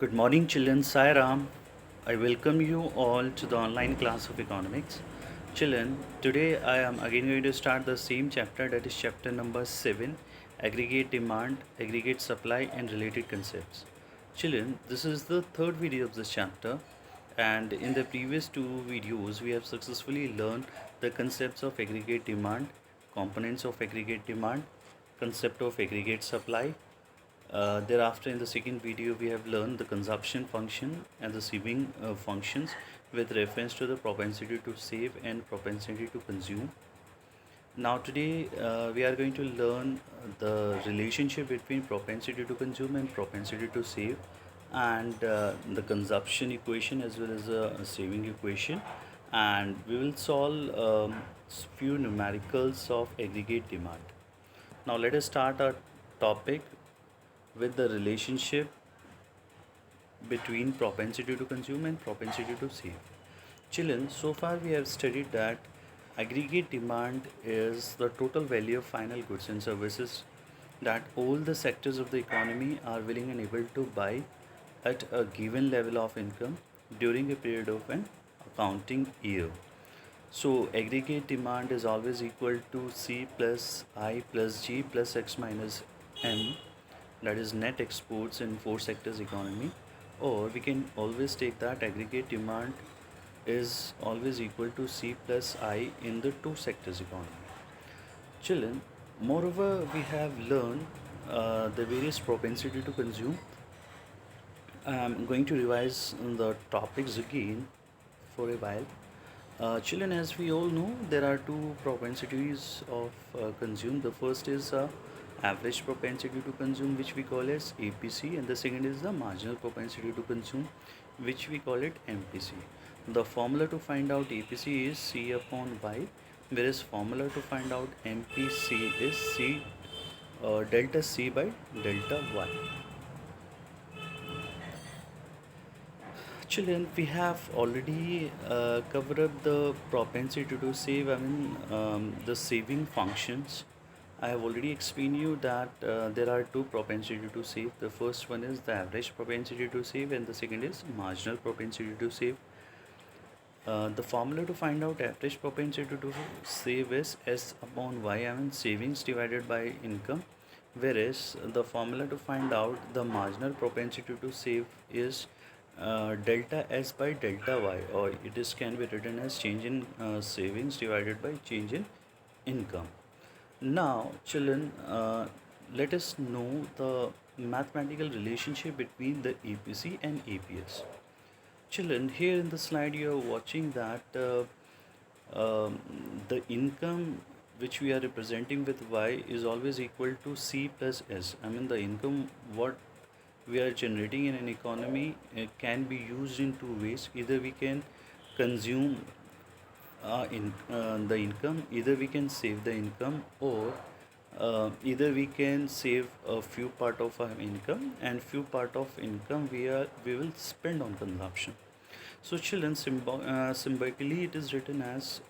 Good morning, children. Sai Ram. I welcome you all to the online class of economics. Children, today I am again going to start the same chapter, that is chapter number 7, aggregate demand, aggregate supply and related concepts. Children, this is the third video of this chapter, and in the previous two videos we have successfully learned the concepts of aggregate demand, components of aggregate demand, concept of aggregate supply. Thereafter, in the second video, we have learned the consumption function and the saving functions with reference to the propensity to save and propensity to consume. Now, today we are going to learn the relationship between propensity to consume and propensity to save, and the consumption equation as well as the saving equation, and we will solve few numericals of aggregate demand. Now, let us start our topic with the relationship between propensity to consume and propensity to save. Children, so far we have studied that aggregate demand is the total value of final goods and services that all the sectors of the economy are willing and able to buy at a given level of income during a period of an accounting year. So aggregate demand is always equal to C plus I plus G plus X minus M, that is net exports in four sectors economy, or we can always take that aggregate demand is always equal to C plus I in the two sectors economy. Children, moreover, we have learned the various propensity to consume. I'm going to revise the topics again for a while. Children, as we all know, there are two propensities of consume. The first is average propensity to consume, which we call as APC, and the second is the marginal propensity to consume, which we call it MPC. The formula to find out APC is C upon Y, whereas formula to find out MPC is C delta C by delta Y. Children, we have already covered up the propensity to save, the saving functions. I have already explained you that there are two propensity to save. The first one is the average propensity to save, and the second is marginal propensity to save. The formula to find out average propensity to save is S upon Y, savings divided by income, whereas the formula to find out the marginal propensity to save is delta S by delta Y, or it is can be written as change in savings divided by change in income. Now, children, let us know the mathematical relationship between the APC and APS. Children, here in the slide you are watching that um, the income which we are representing with Y is always equal to C plus S. The income what we are generating in an economy can be used in two ways. Either we can consume the income, either we can save the income, or either we can save a few part of our income and few part of income we will spend on consumption. So children, symbolically it is written as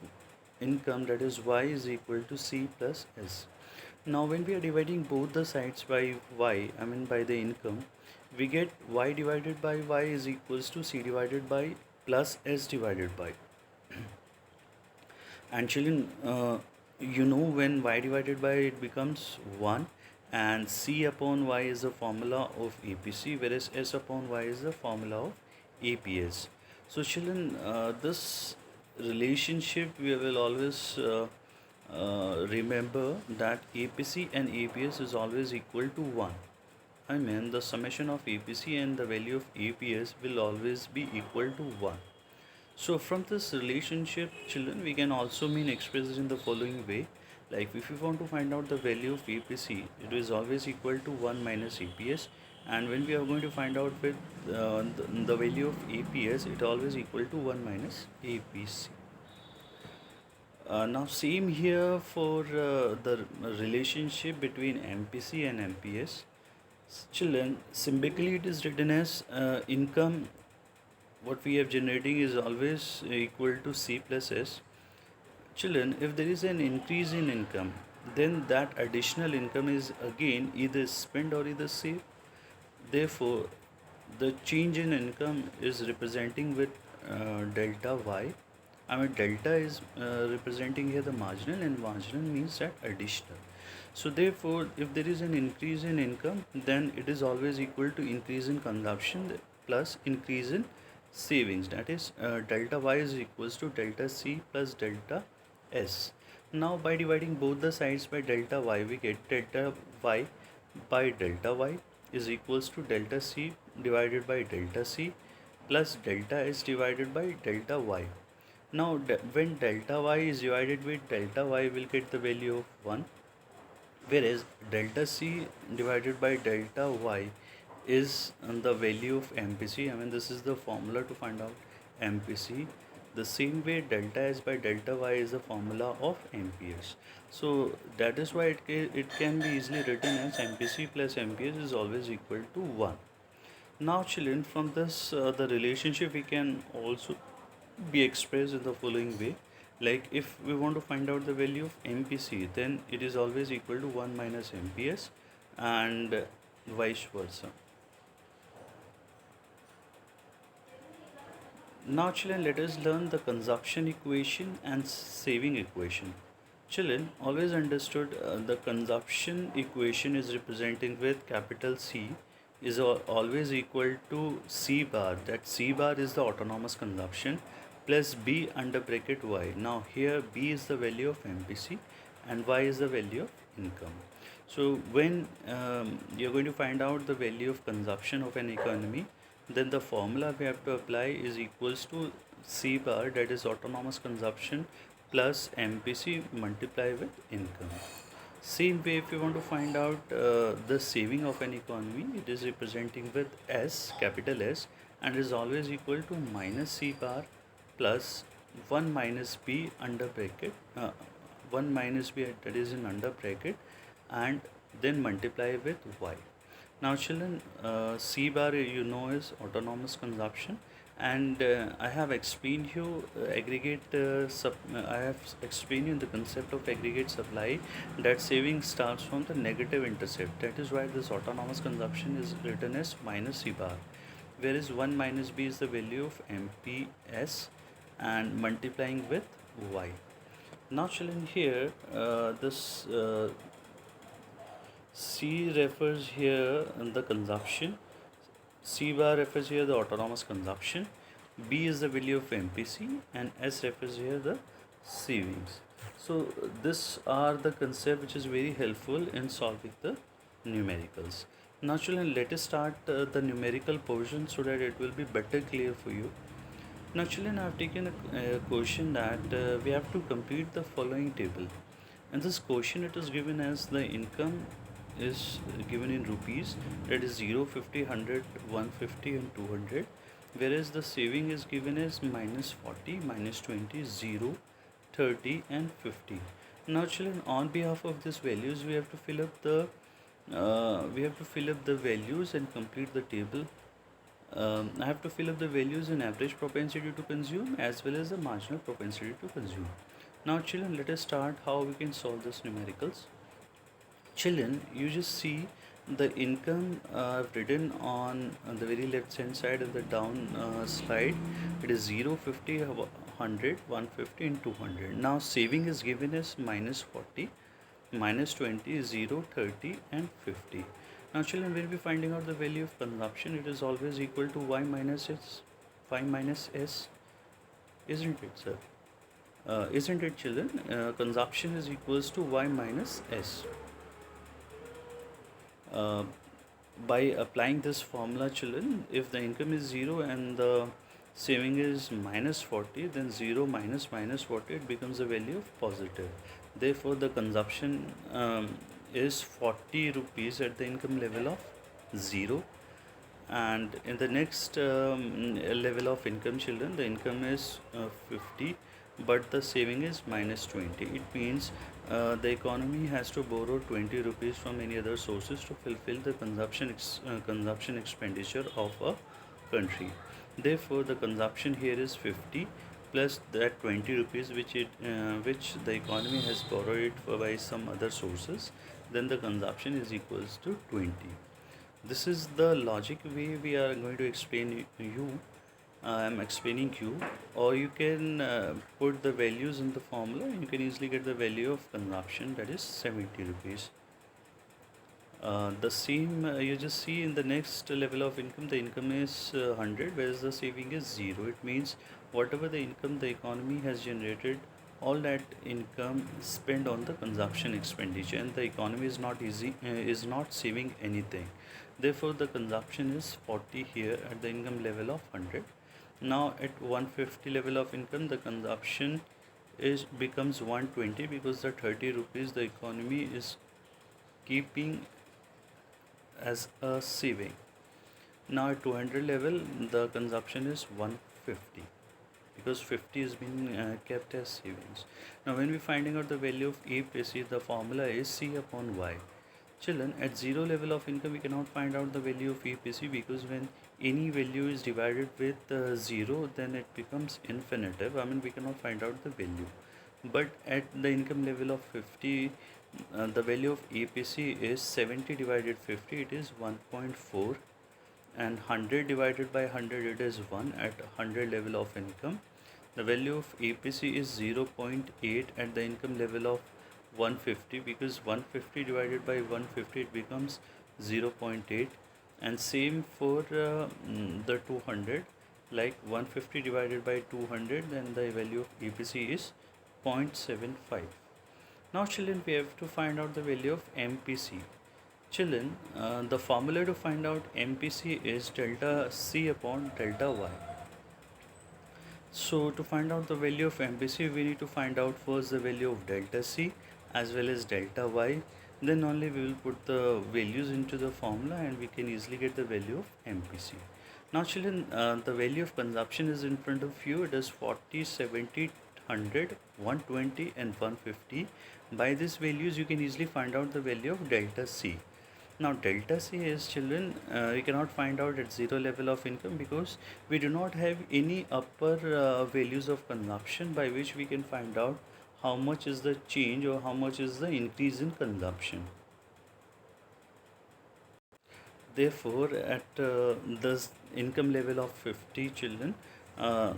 income, that is Y is equal to C plus S. Now when we are dividing both the sides by Y, by the income, we get Y divided by Y is equals to C divided by plus S divided by. And children, when Y divided by it becomes 1, and C upon Y is the formula of APC, whereas S upon Y is the formula of APS. So children, this relationship we will always remember that APC and APS is always equal to 1. The summation of APC and the value of APS will always be equal to 1. So from this relationship, children, we can also express it in the following way. Like if you want to find out the value of APC, it is always equal to 1 minus APS. And when we are going to find out with the value of APS, it always equal to 1 minus APC. Now same here for the relationship between MPC and MPS. Children, symbolically it is written as income what we are generating is always equal to C plus S. Children, if there is an increase in income, then that additional income is again either spent or either saved. Therefore, the change in income is representing with delta y. I mean, delta is representing here the marginal, and marginal means that additional. So therefore, if there is an increase in income, then it is always equal to increase in consumption plus increase in savings. That is, delta y is equals to delta c plus delta s. Now by dividing both the sides by delta y, we get delta y by delta y is equals to delta c divided by delta c plus delta s divided by delta y. Now when delta y is divided with delta y, we'll get the value of 1, whereas delta c divided by delta y is the value of MPC. I mean, this is the formula to find out MPC. The same way delta S by delta Y is the formula of MPS. So that is why it can be easily written as MPC plus MPS is always equal to 1. Now children, from this the relationship we can also be expressed in the following way. Like if we want to find out the value of MPC, then it is always equal to 1 minus MPS and vice versa. Now children, let us learn the consumption equation and saving equation. Children, always understood the consumption equation is representing with capital C is always equal to C bar. That C bar is the autonomous consumption plus B under bracket Y. Now here B is the value of MPC and Y is the value of income. So when you're going to find out the value of consumption of an economy, then the formula we have to apply is equals to C bar, that is autonomous consumption, plus MPC multiply with income. Same way, if you want to find out the saving of an economy, it is representing with S, capital S, and is always equal to minus C bar plus 1 minus B under bracket, 1 minus B that is in under bracket, and then multiply with Y. Now children, C bar you know is autonomous consumption, and I have explained you I have explained you the concept of aggregate supply, that saving starts from the negative intercept. That is why this autonomous consumption is written as minus C bar, whereas 1 minus B is the value of MPS and multiplying with Y. Now children, here this C refers here in the consumption, C bar refers here the autonomous consumption, B is the value of MPC, and S refers here the savings. So these are the concept which is very helpful in solving the numericals. Now children, let us start the numerical portion so that it will be better clear for you. Now children, I have taken a question that we have to complete the following table. In this question, it is given as the income is given in rupees, that is 0, 50, 100, 150 and 200, whereas the saving is given as minus 40, minus 20, 0, 30 and 50. Now children, on behalf of these values, we have to fill up the values and complete the table. I have to fill up the values in average propensity to consume as well as the marginal propensity to consume. Now children, let us start how we can solve this numericals. Children, you just see the income I've written on the very left hand side of the down slide. It is 0, 50, 100, 150 and 200. Now saving is given as minus 40, minus 20, 0, 30 and 50. Now children, we'll be finding out the value of consumption. It is always equal to Y minus S, Y minus S, isn't it sir? Isn't it children? Consumption is equals to Y minus S. By applying this formula children, if the income is 0 and the saving is minus 40, then 0 minus minus 40, it becomes a value of positive. Therefore the consumption is 40 rupees at the income level of 0, and in the next level of income children, the income is 50 but the saving is minus 20. It means the economy has to borrow 20 rupees from any other sources to fulfill the consumption expenditure of a country. Therefore the consumption here is 50 plus that 20 rupees which the economy has borrowed it by some other sources, then the consumption is equals to 20. This is the logic way we are going to explain you. I'm explaining you, or you can put the values in the formula. You can easily get the value of consumption, that is 70 rupees. The same you just see in the next level of income, the income is 100, whereas the saving is 0. It means whatever the income the economy has generated, all that income spent on the consumption expenditure, and the economy is not saving anything. Therefore, the consumption is 40 here at the income level of 100. Now at 150 level of income, the consumption is becomes 120 because the 30 rupees the economy is keeping as a saving. Now at 200 level, the consumption is 150 because 50 is being kept as savings. Now when we're finding out the value of APC, the formula is C upon Y. Children, at 0 level of income, we cannot find out the value of APC because when any value is divided with 0, then it becomes infinitive. I mean, we cannot find out the value. But at the income level of 50, the value of APC is 70 divided 50, it is 1.4, and 100 divided by 100, it is 1 at 100 level of income. The value of APC is 0.8 at the income level of 150 because 150 divided by 150 it becomes 0.8, and same for the 200, like 150 divided by 200, then the value of APC is 0.75. Now children, we have to find out the value of MPC. Children, the formula to find out MPC is delta C upon delta Y. So to find out the value of MPC, we need to find out first the value of delta C as well as delta Y. Then only we will put the values into the formula and we can easily get the value of MPC. Now children, the value of consumption is in front of you. It is 40, 70, 100, 120 and 150. By these values, you can easily find out the value of delta C. Now delta C is, children, we cannot find out at 0 level of income because we do not have any upper values of consumption by which we can find out how much is the change or how much is the increase in consumption. Therefore, at the income level of 50 children, uh,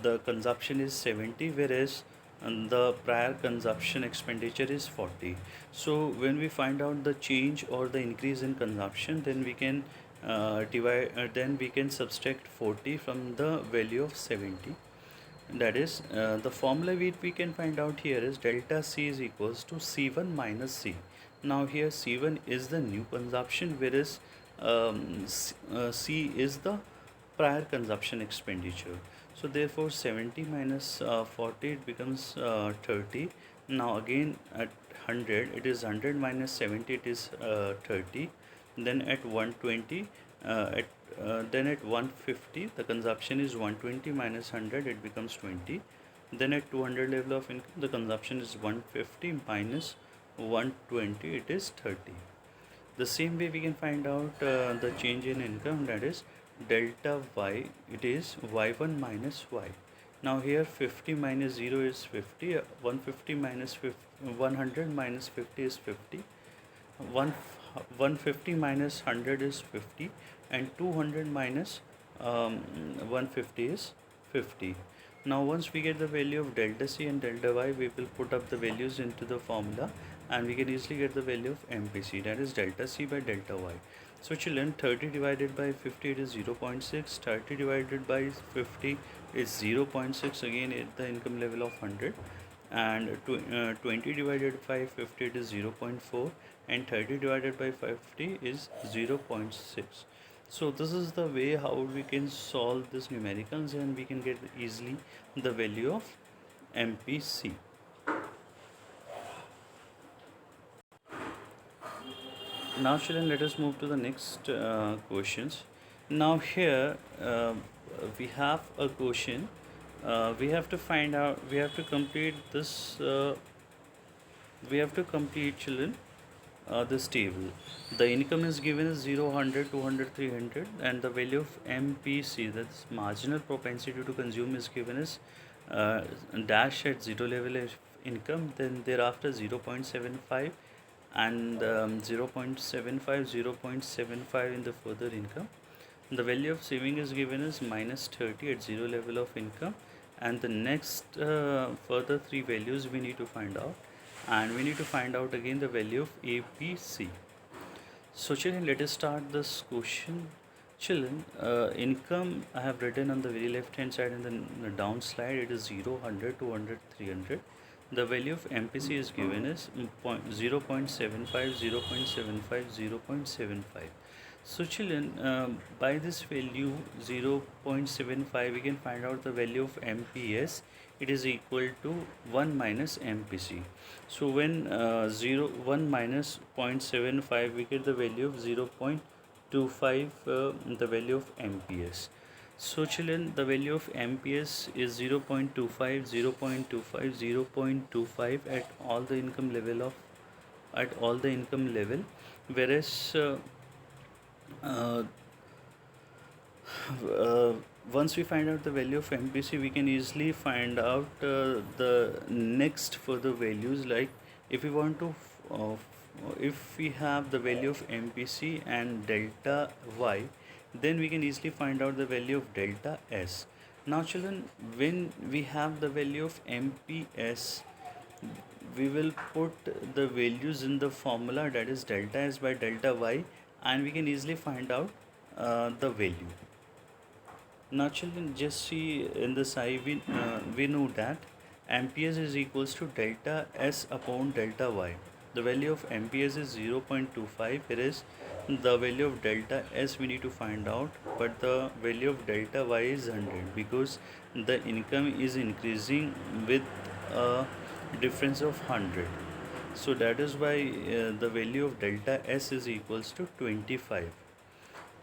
the consumption is 70, whereas the prior consumption expenditure is 40. So when we find out the change or the increase in consumption, then we can then we can subtract 40 from the value of 70. That is, the formula we can find out here is delta C is equals to C1 minus C. Now here C1 is the new consumption, whereas C is the prior consumption expenditure. So therefore 70 minus 40, it becomes 30. Now again at 100, it is 100 minus 70, it is 30. Then at 120, then at 150, the consumption is 120 minus 100, it becomes 20. Then at 200 level of income, the consumption is 150 minus 120, it is 30. The same way we can find out the change in income, that is delta Y, it is Y1 minus Y. Now here 50 minus 0 is 50, 150 minus 50, 100 minus 50 is 50, 150 minus 100 is 50, and 200 minus 150 is 50. Now once we get the value of delta C and delta Y, we will put up the values into the formula and we can easily get the value of MPC, that is delta C by delta Y. So children, 30 divided by 50, it is 0.6, 30 divided by 50 is 0.6, again at the income level of 100, and 20 divided by 50, it is 0.4, and 30 divided by 50 is 0.6. So this is the way how we can solve this numericals and we can get easily the value of MPC. Now children, let us move to the next questions. Now here we have a question. We have to find out, we have to complete this, we have to complete children this table. The income is given as 0, 100, 200, 300, and the value of MPC, that's marginal propensity to consume, is given as dash at 0 level of income, then thereafter 0.75, and 0.75 in the further income. The value of saving is given as minus 30 at zero level of income, and the next further three values we need to find out, and we need to find out again the value of APC. So children, let us start this question. Children, income I have written on the very left hand side, and then the down slide it is 0, 100, 200, 300. The value of MPC is given as 0.75, 0.75, 0.75. So children, by this value 0.75 we can find out the value of MPS. It is equal to 1 minus MPC. So when 1 minus 0.75 we get the value of 0.25, the value of MPS. So children, the value of MPS is 0.25, 0.25, 0.25 at all the income level, whereas uh, uh, once we find out the value of MPC, we can easily find out the next further values. Like if we want to if we have the value of MPC and delta Y, then we can easily find out the value of delta S. Now children, when we have the value of MPS, we will put the values in the formula, that is delta S by delta Y, and we can easily find out the value. Now children, just see in the side, we know that MPS is equals to delta S upon delta Y. The value of MPS is 0.25, whereas the value of delta S we need to find out, but the value of delta Y is 100 because the income is increasing with a difference of 100. So that is why the value of delta S is equals to 25.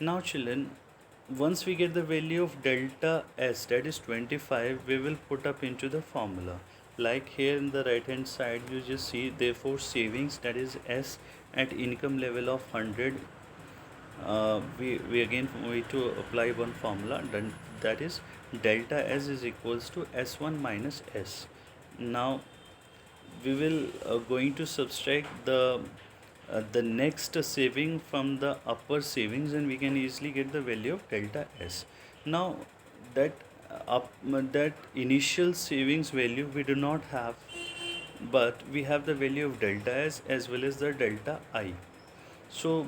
Now children, once we get the value of delta S, that is 25, we will put up into the formula. Like here in the right hand side you just see, therefore savings, that is S at income level of 100, we again need to apply one formula, then that is delta S is equals to S1 minus S. Now we will going to subtract the next saving from the upper savings, and we can easily get the value of delta S. Now that that initial savings value we do not have, but we have the value of delta S as well as the delta I. So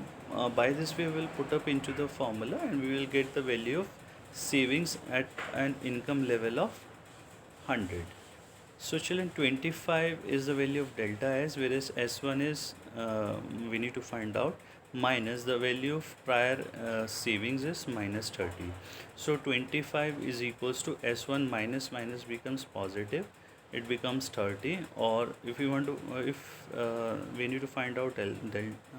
by this we will put up into the formula, and we will get the value of savings at an income level of 100. So children, 25 is the value of delta S, whereas S1 is we need to find out, minus the value of prior savings is minus 30. So 25 is equals to S1 minus minus becomes positive, it becomes 30. Or if we want to if we need to find out del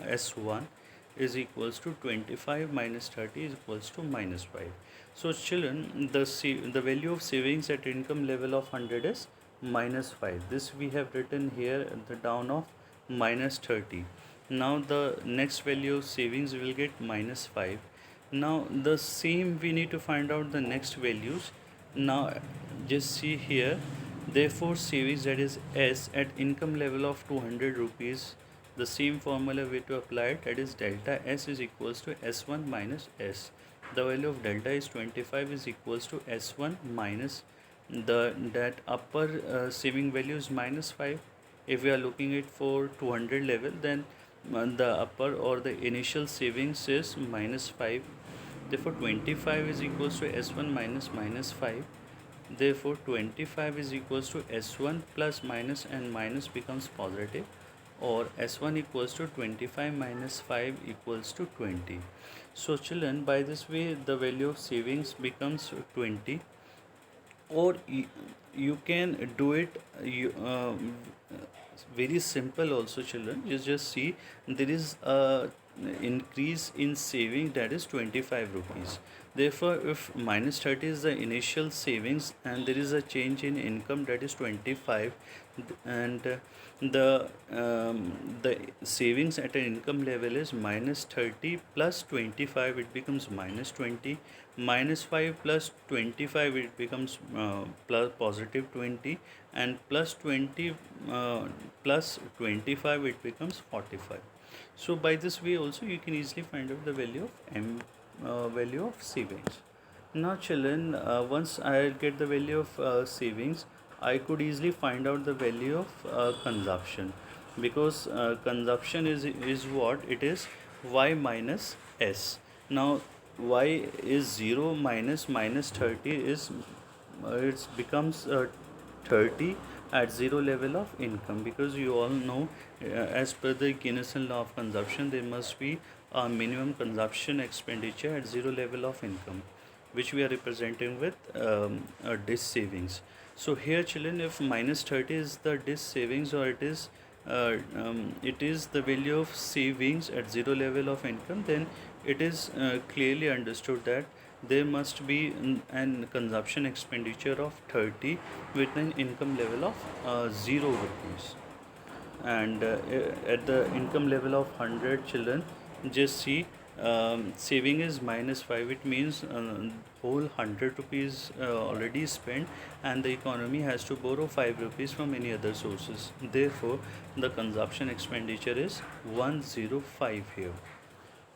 S1 is equals to 25 minus 30 is equals to minus 5. So children, the value of savings at income level of 100 is minus 5. This we have written here at the down of minus 30. Now the next value of savings will get minus 5. Now the same we need to find out the next values. Now just see here, therefore savings, that is S at income level of 200 rupees, the same formula we to apply it, that is delta S is equals to S1 minus S. The value of delta is 25 is equals to S1 minus that upper saving value is minus 5. If we are looking at for 200 level, then the upper or the initial savings is minus 5. Therefore 25 is equals to S1 minus minus 5. Therefore 25 is equals to S1 plus minus, and minus becomes positive, or S1 equals to 25 minus 5 equals to 20. So children, by this way the value of savings becomes 20. Or you can do it very simple also children. You just see there is a increase in saving, that is 25 rupees. Therefore, if minus 30 is the initial savings and there is a change in income, that is 25, and the savings at an income level is minus 30 plus 25, it becomes minus 20, minus 5 plus 25, it becomes plus positive 20, and plus 20 plus 25, it becomes 45. So by this way also you can easily find out the value of savings. Now children, once I get the value of savings, I could easily find out the value of consumption, because consumption is what it is, y minus s. Now y is 0 minus 30 is it becomes 30 at zero level of income, because you all know as per the Keynesian law of consumption there must be a minimum consumption expenditure at zero level of income, which we are representing with dish savings. So here children, if minus 30 is the dish savings, or it is the value of savings at zero level of income, then it is clearly understood that there must be an consumption expenditure of 30 with an income level of 0 rupees. And at the income level of 100 children, just see, saving is minus 5, it means whole 100 rupees already spent, and the economy has to borrow 5 rupees from any other sources. Therefore the consumption expenditure is 105 here.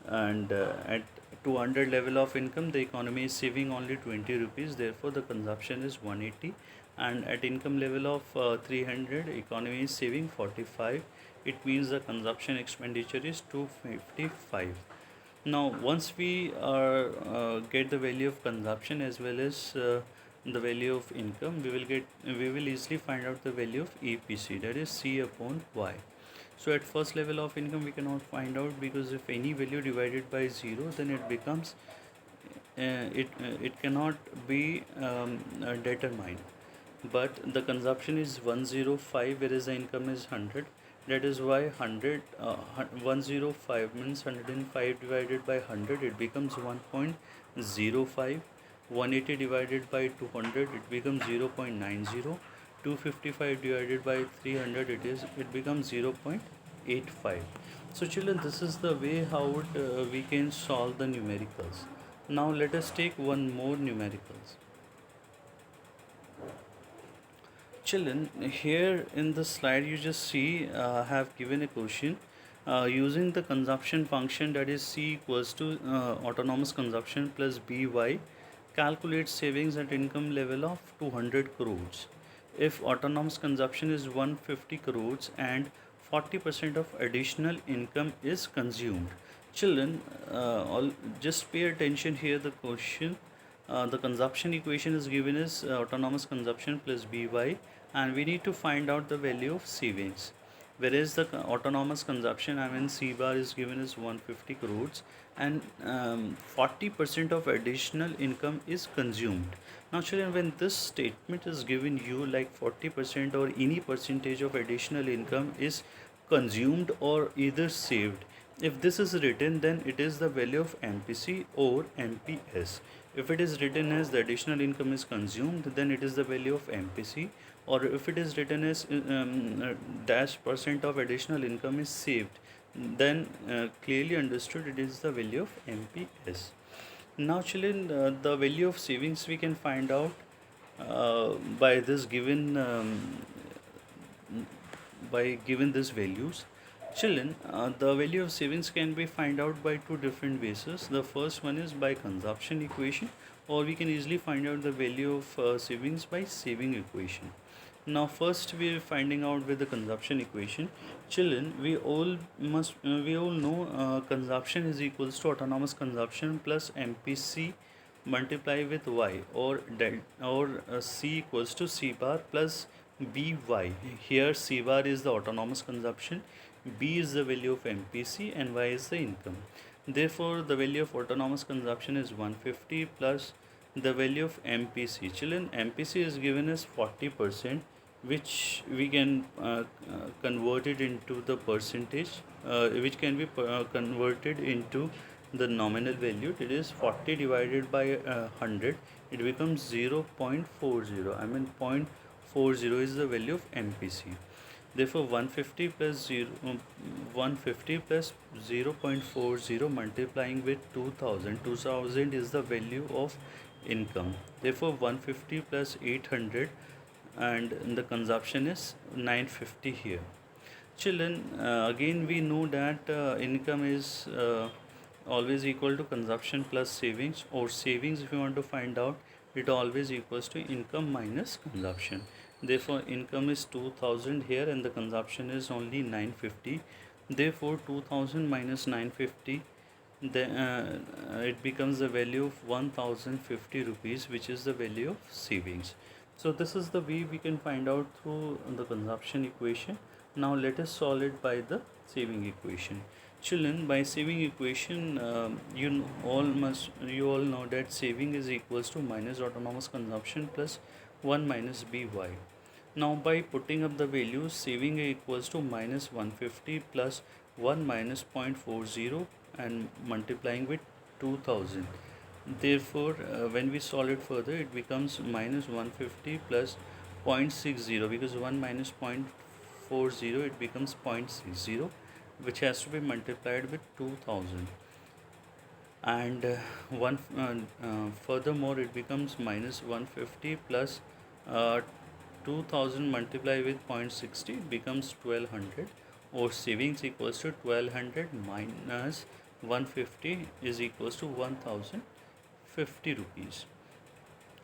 And at 200 level of income, the economy is saving only 20 rupees, therefore the consumption is 180. And at income level of 300, economy is saving 45, it means the consumption expenditure is 255. Now once we get the value of consumption as well as the value of income, we will easily find out the value of EPC, that is C upon Y. So at first level of income we cannot find out, because if any value divided by 0, then it becomes it cannot be determined. But the consumption is 105, whereas the income is 100. That is why 105 means 105 divided by 100, it becomes 1.05. 180 divided by 200, it becomes 0.90. 255 divided by 300, it becomes 0.85. So children, this is the way how we can solve the numericals. Now let us take one more numericals. Children, here in the slide you just see I have given a question using the consumption function, that is C equals to autonomous consumption plus by, calculate savings at income level of 200 crores. If autonomous consumption is 150 crores and 40% of additional income is consumed. Children, just pay attention here, the question. The consumption equation is given as autonomous consumption plus by, and we need to find out the value of savings. Whereas the autonomous consumption, I mean C bar, is given as 150 crores and 40% of additional income is consumed. Now children, when this statement is given you like 40% or any percentage of additional income is consumed or either saved, if this is written, then it is the value of MPC or MPS. If it is written as the additional income is consumed, then it is the value of MPC. Or if it is written as dash percent of additional income is saved, then clearly understood it is the value of MPS. Now children, the value of savings we can find out by this given these values. Children, the value of savings can be find out by two different bases. The first one is by consumption equation, or we can easily find out the value of savings by saving equation. Now first we are finding out with the consumption equation. Children, we all know consumption is equals to autonomous consumption plus MPC multiply with Y, or C equals to C bar plus by. Here C bar is the autonomous consumption, B is the value of MPC, and Y is the income. Therefore the value of autonomous consumption is 150 plus the value of MPC. Children, MPC is given as 40%, which we can convert it into the percentage, which can be converted into the nominal value. It is 40 divided by 100, it becomes 0.40. I mean 0.40 is the value of MPC. Therefore 150 plus 150 plus 0.40 multiplying with 2000 is the value of income. Therefore 150 plus 800, and the consumption is 950 here. Children, again we know that income is always equal to consumption plus savings, or savings if you want to find out, it always equals to income minus consumption. Therefore income is 2000 here and the consumption is only 950. Therefore 2000 minus 950, then it becomes the value of 1050 rupees, which is the value of savings. So this is the way we can find out through the consumption equation. Now let us solve it by the saving equation. Children, by saving equation, you all know that saving is equals to minus autonomous consumption plus 1 minus by. Now by putting up the values, saving equals to minus 150 plus 1 minus 0.40 and multiplying with 2000. Therefore when we solve it further, it becomes minus 150 plus 0.60, because 1 minus 0.40, it becomes 0.60, which has to be multiplied with 2000. And furthermore it becomes minus 150 plus 2000 multiplied with 0.60, becomes 1200, or savings equals to 1200 minus 150 is equals to 1050 rupees.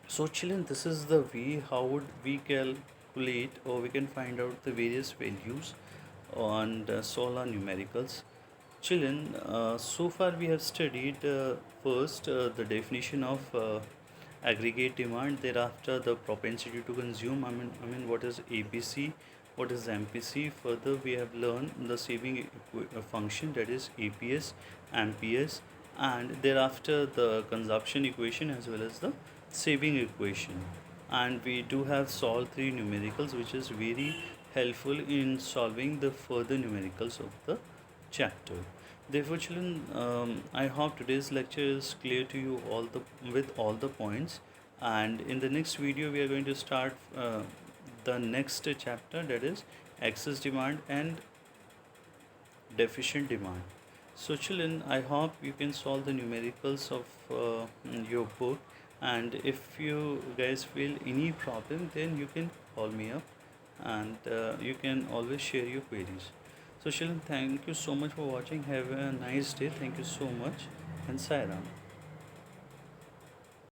So children, this is the way how would we calculate, or we can find out the various values and solve our numericals. Children, so far we have studied first the definition of aggregate demand, thereafter the propensity to consume, I mean what is APC, what is MPC. Further we have learned the saving function, that is APS, amps, and thereafter the consumption equation as well as the saving equation. And we do have solved three numericals, which is very helpful in solving the further numericals of the chapter. Therefore children, I hope today's lecture is clear to you all with all the points, and in the next video we are going to start the next chapter, that is excess demand and deficient demand. So children, I hope you can solve the numericals of your book, and if you guys feel any problem, then you can call me up, and you can always share your queries. So children, thank you so much for watching. Have a nice day. Thank you so much, and Sai Ram.